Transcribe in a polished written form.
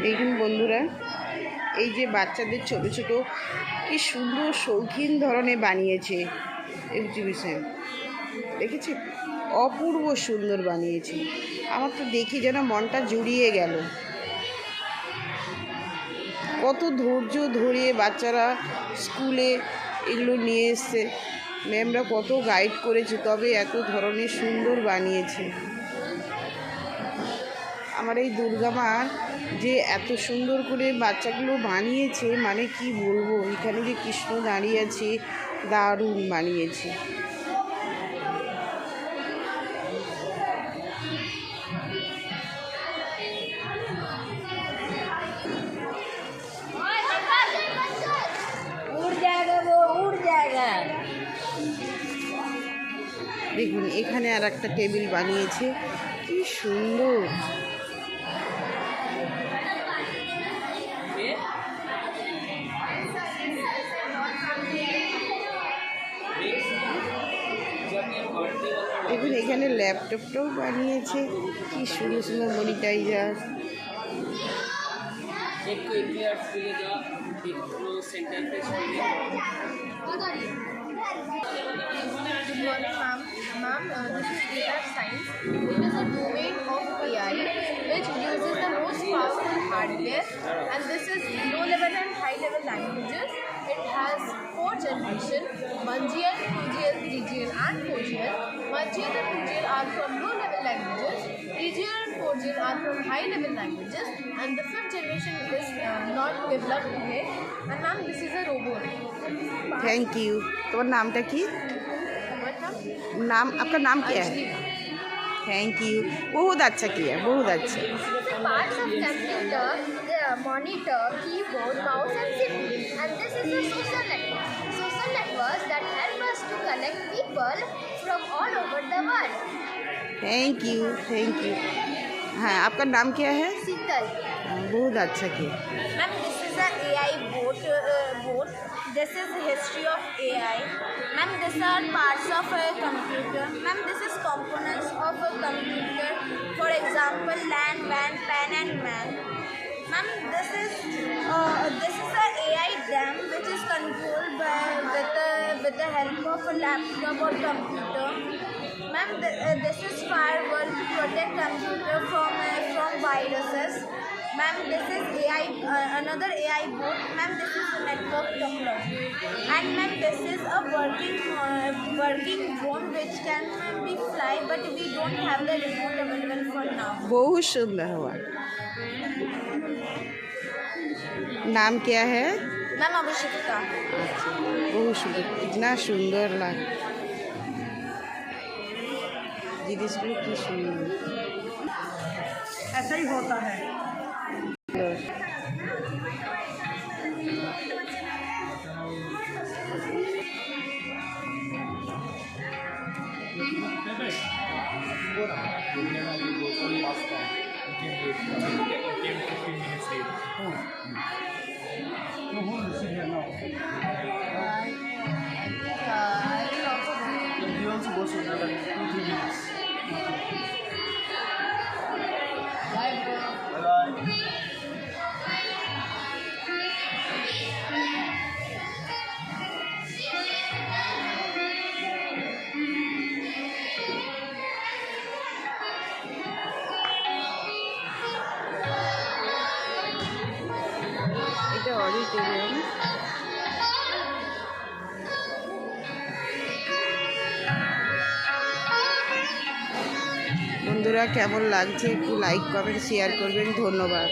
দেখুন বন্ধুরা, এই যে বাচ্চাদের ছোট ছোট কি সুন্দর শৌখিন ধরনের বানিয়েছে এক্সিবিশন, দেখেছি অপূর্ব সুন্দর বানিয়েছে। আমার তো দেখি যেন মনটা জুড়িয়ে গেল। কত ধৈর্য ধরিয়ে বাচ্চারা স্কুলে এগুলো নিয়ে এসছে, ম্যামরা কত গাইড করেছে, তবে এত ধরনের সুন্দর বানিয়েছে। আমার এই দুর্গা মার যে এত সুন্দর করে বাচ্চাগুলো বানিয়েছে, মানে কি বলবো। এখানে যে কৃষ্ণ দাঁড়িয়ে আছে, দারুণ বানিয়েছে। দেখুন এখানে আর একটা টেবিল বানিয়েছে, কি সুন্দর। দেখুন এখানে ল্যাপটপটাও বানিয়েছে, কি সুন্দর সুন্দর monetiser. Good morning, ma'am. Ma'am, this is data science. It is a domain of AI which uses the most powerful hardware, and this is low-level and high-level languages. It has 4 generations: 1GL, 2GL, 3GL, and 4GL. 1GL and 2GL are from low-level languages. 3GL and 4GL are from high-level languages, and the 5th generation is not developed yet. And ma'am, this is a robot. Thank you. तुम्हारा नामটা কি? नाम आपका नाम क्या है? Thank you. बहुत अच्छा किया, बहुत अच्छा। Parts of computer, monitor, keyboard, mouse, and CPU. And this is a social network. Social networks that help us to connect people from all over the world. Thank you, thank you. हाँ, आपका नाम क्या है? Sital. बहुत अच्छा किया। Ma'am, this is a AI boat. This is history of AI. Ma'am, these are parts of a computer. Ma'am, this is components of a computer. For example, LAN, WAN, PAN, and MAN. Ma'am, this is a AI DAM which is controlled with the help of a laptop or computer. Ma'am, this is firewall to protect computer from viruses. Ma'am, this is AI, another AI board. Ma'am, this is a network topology. And ma'am, this is a working drone which can be fly, but we don't have the remote available for now. बहुत सुंदर हुआ। नाम क्या है? Ma'am, Abhishekta. बहुत सुंदर, इतना सुंदर लगा जिनिसগুলো কি সুন্দর। ऐसा ही होता है। এটা অডিটোরিয়াম। বন্ধুরা কেমন লাগছে একটু লাইক কমেন্ট শেয়ার করবেন, ধন্যবাদ।